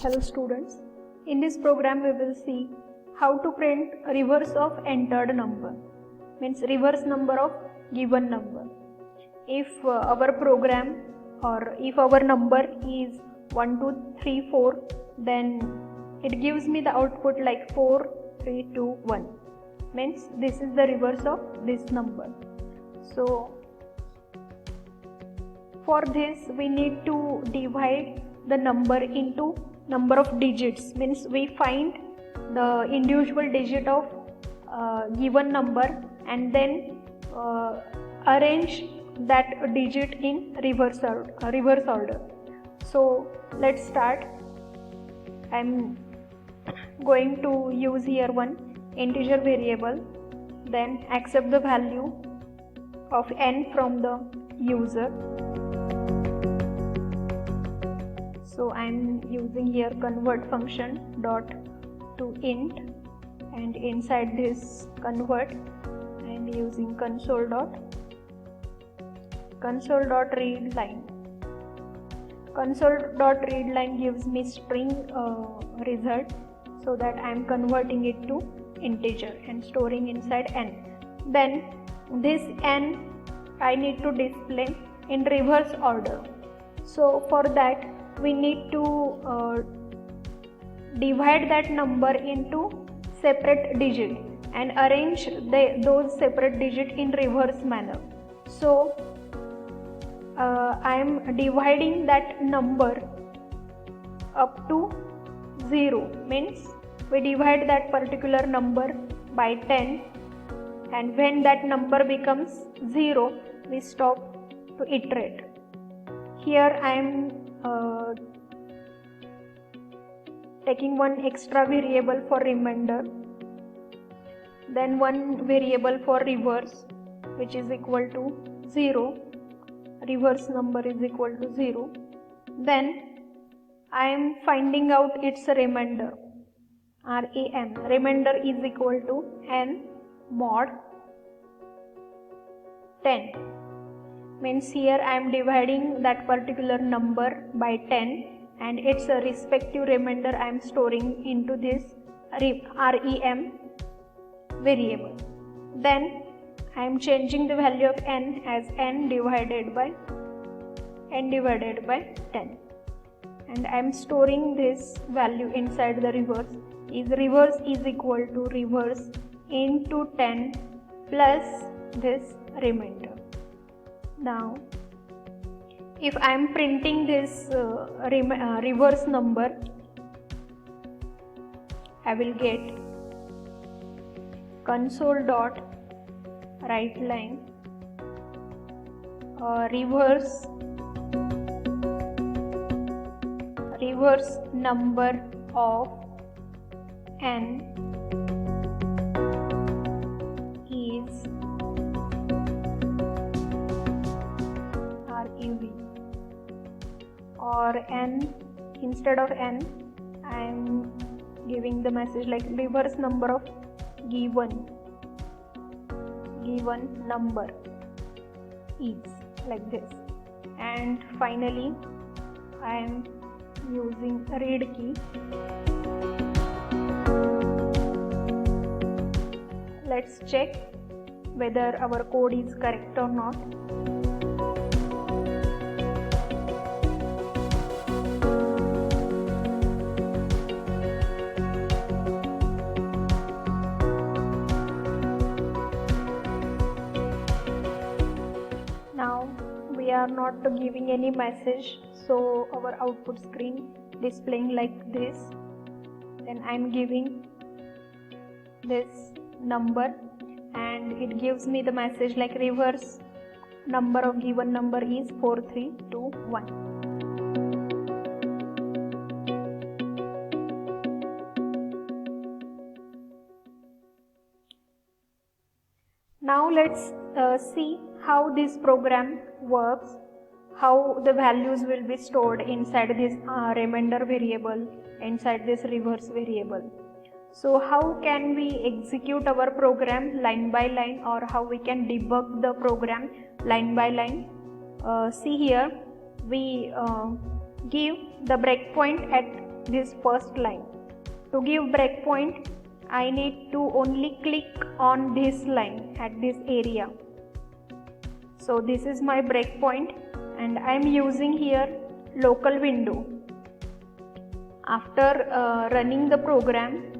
Hello students, in this program we will see how to print reverse of entered number, means reverse number of given number. If our program or if our number is 1, 2, 3, 4, then it gives me the output like 4, 3, 2, 1, means this is the reverse of this number. So for this we need to divide the number into number of digits, means we find the individual digit of given number and then arrange that digit in reverse order. So let's start. I'm going to use here one integer variable, then accept the value of n from the user. So I'm using here convert function dot to int, and inside this convert I'm using console dot read line. Console dot read line gives me string result, so that I'm converting it to integer and storing inside n. Then this n I need to display in reverse order. So for that we need to divide that number into separate digit and arrange those separate digit in reverse manner. So I am dividing that number up to 0, means we divide that particular number by 10, and when that number becomes 0 we stop to iterate. Here I am taking one extra variable for remainder, then one variable for reverse which is equal to 0, reverse number is equal to 0. Then I am finding out its remainder, RAM. Remainder is equal to n mod 10, means here I am dividing that particular number by 10 and its respective remainder I am storing into this rem variable. Then I am changing the value of n as n divided by 10, and I am storing this value inside the reverse. Reverse is equal to reverse into 10 plus this remainder. Now if I am printing this reverse number, I will get console dot write line reverse number of n is REV, or n, instead of n I am giving the message like reverse number of given number is, like this. And finally I am using read key. Let's check whether our code is correct or not. Now we are not giving any message, so our output screen displaying like this. Then I am giving this number and it gives me the message like reverse number of given number is 4321. Now let's see how this program works, how the values will be stored inside this remainder variable, inside this reverse variable. So how can we execute our program line by line, or how we can debug the program line by line? See here, we give the breakpoint at this first line. To give breakpoint, I need to only click on this line at this area. So this is my breakpoint, and I am using here local window. After running the program,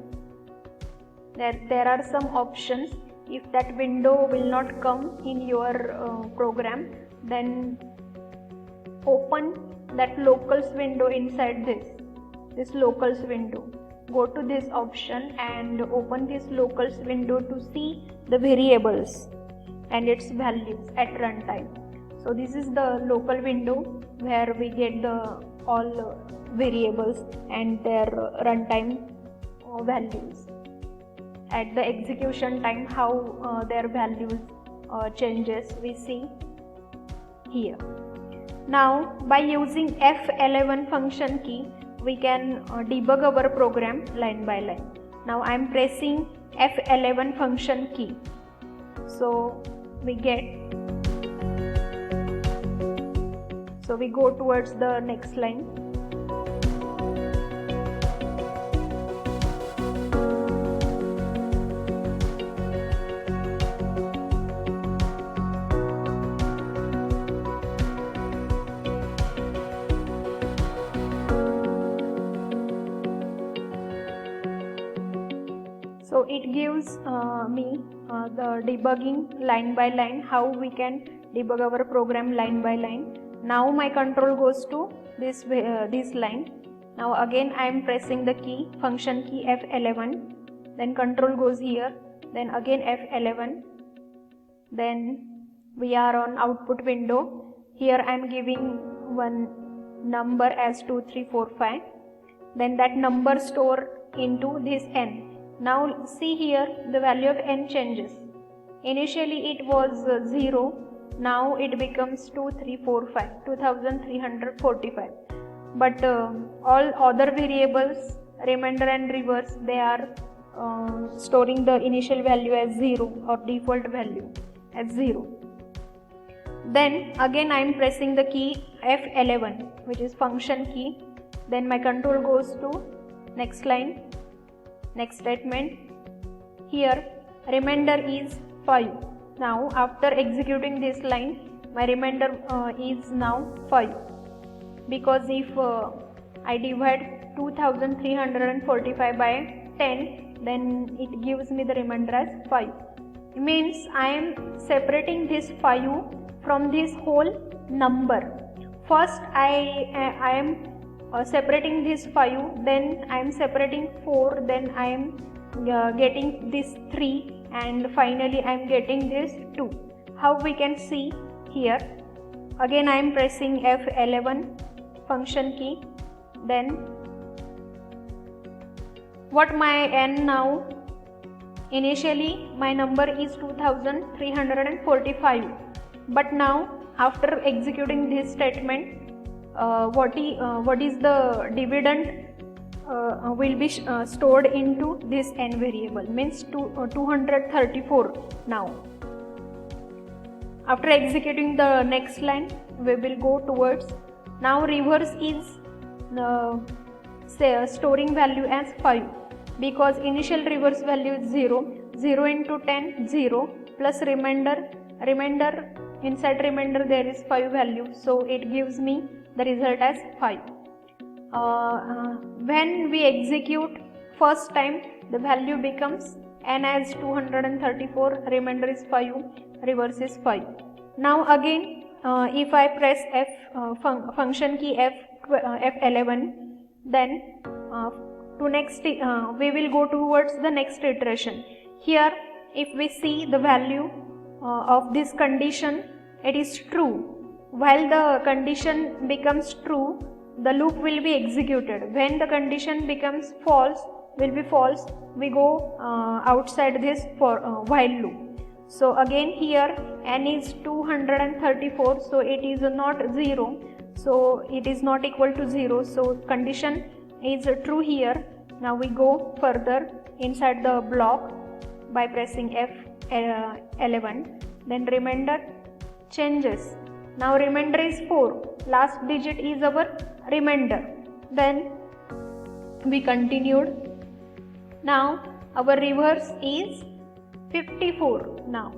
there are some options. If that window will not come in your program, then open that locals window inside this locals window. Go to this option and open this locals window to see the variables and its values at runtime. So this is the local window where we get the all variables and their runtime values. At the execution time, how their values changes, we see here. Now by using F11 function key, we can debug our program line by line. Now I am pressing F11 function key. So we go towards the next line. So it gives me the debugging line by line, how we can debug our program line by line. Now my control goes to this line. Now again I am pressing the key, function key F11, then control goes here, then again F11, then we are on output window. Here I am giving one number as 2345, then that number store into this n. Now see here, the value of n changes. Initially it was 0, now it becomes 2345. But all other variables, remainder and reverse, they are storing the initial value as 0 or default value as 0. Then again I am pressing the key F11, which is function key. Then my control goes to next line, next statement. Here remainder is 5. Now after executing this line, my remainder is now 5, because if I divide 2345 by 10, then it gives me the remainder as 5. It means I am separating this 5 from this whole number. First I am separating this 5, then I am separating 4, then I am getting this 3, and finally I am getting this 2. How we can see here? Again I am pressing F11 function key. Then what my n now? Initially my number is 2345, but now after executing this statement, what is the dividend will be stored into this n variable, means 234 now. After executing the next line, we will go towards, now reverse is storing value as 5, because initial reverse value is 0 into 10, 0, plus remainder inside remainder there is 5 value, so it gives me the result as 5. When we execute first time, the value becomes n as 234, remainder is 5, reverse is 5. Now again if I press function key F11, then to next we will go towards the next iteration. Here if we see the value of this condition, it is true. While the condition becomes true, the loop will be executed. When the condition becomes false, we go outside this while loop. So again here n is 234, so it is not 0, so it is not equal to 0, so condition is true here. Now we go further inside the block by pressing F11, then remainder changes. Now remainder is 4, last digit is our remainder. Then we continued. Now our reverse is 54 now.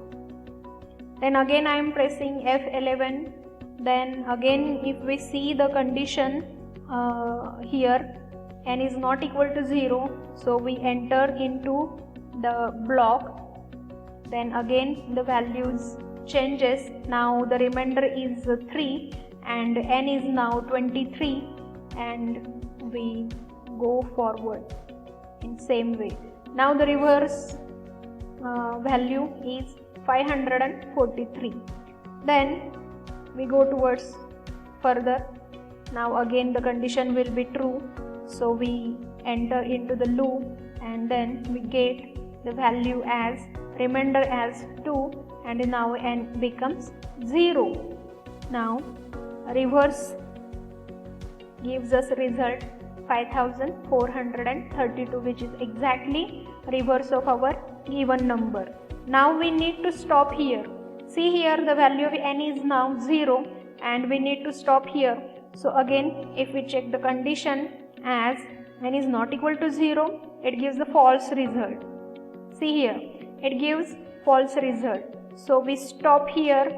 Then again I am pressing F11. Then again, if we see the condition here, n is not equal to 0, so we enter into the block. Then again the values changes. Now the remainder is 3 and n is now 23, and we go forward in same way. Now the reverse value is 543. Then we go towards further. Now again the condition will be true, so we enter into the loop, and then we get the value as remainder as 2, and now n becomes 0. Now reverse gives us result 5432, which is exactly reverse of our given number. Now we need to stop here. See here, the value of n is now 0 and we need to stop here. So again, if we check the condition as n is not equal to 0, it gives the false result. See here, it gives false result. So we stop here,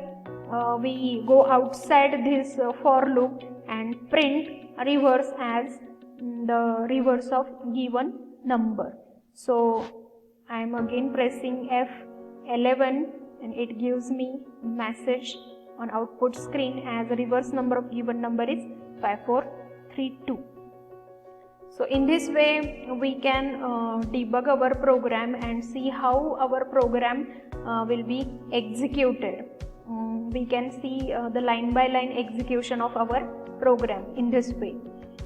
we go outside this for loop and print reverse as the reverse of given number. So I am again pressing F11 and it gives me message on output screen as the reverse number of given number is 5432. So in this way we can debug our program and see how our program will be executed. We can see the line by line execution of our program in this way.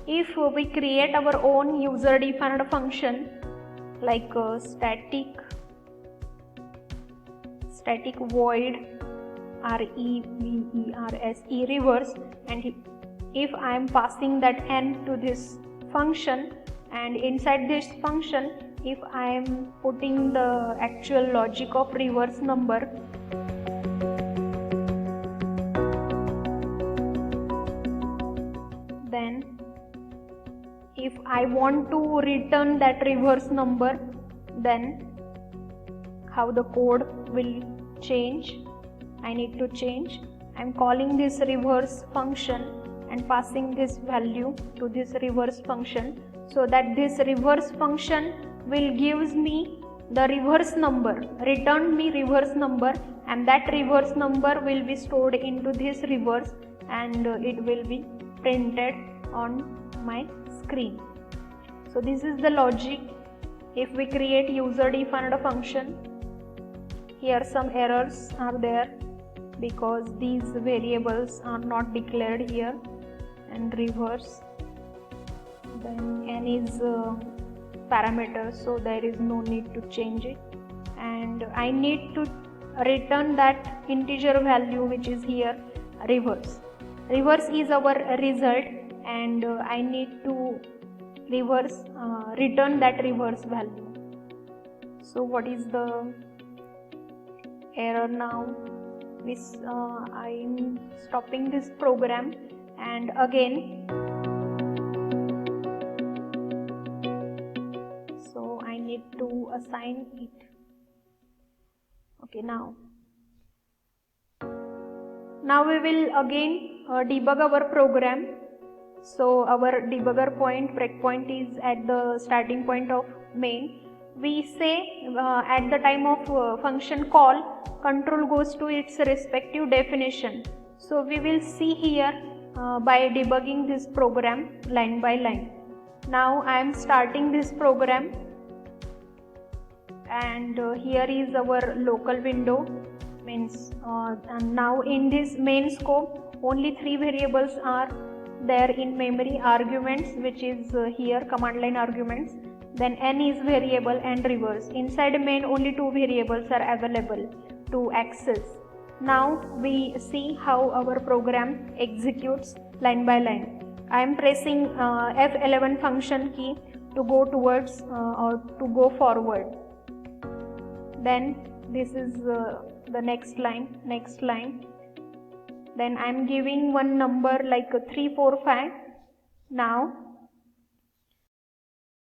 If we create our own user defined function like static void reverse, and if I am passing that n to this function, and inside this function if I am putting the actual logic of reverse number, then if I want to return that reverse number, then how the code will change, I need to change. I am calling this reverse function and passing this value to this reverse function, so that this reverse function will gives me the reverse number, return me reverse number, and that reverse number will be stored into this reverse and it will be printed on my screen. So this is the logic if we create user defined function. Here some errors are there because these variables are not declared here, and reverse, then n is parameter, so there is no need to change it, and I need to return that integer value which is here reverse. Reverse is our result and I need to return that reverse value. So what is the error now? This I am stopping this program and again, so I need to assign it. Okay, now we will again debug our program. So our debugger point, breakpoint is at the starting point of main. We say at the time of function call, control goes to its respective definition. So we will see here by debugging this program line by line. Now I am starting this program, and here is our local window, means and now in this main scope only 3 variables are there in memory: arguments, which is here command line arguments, then n is variable and reverse. Inside main only 2 variables are available to access. Now we see how our program executes line by line. I am pressing F11 function key to go towards or to go forward. Then this is the next line. Then I am giving one number like 345. Now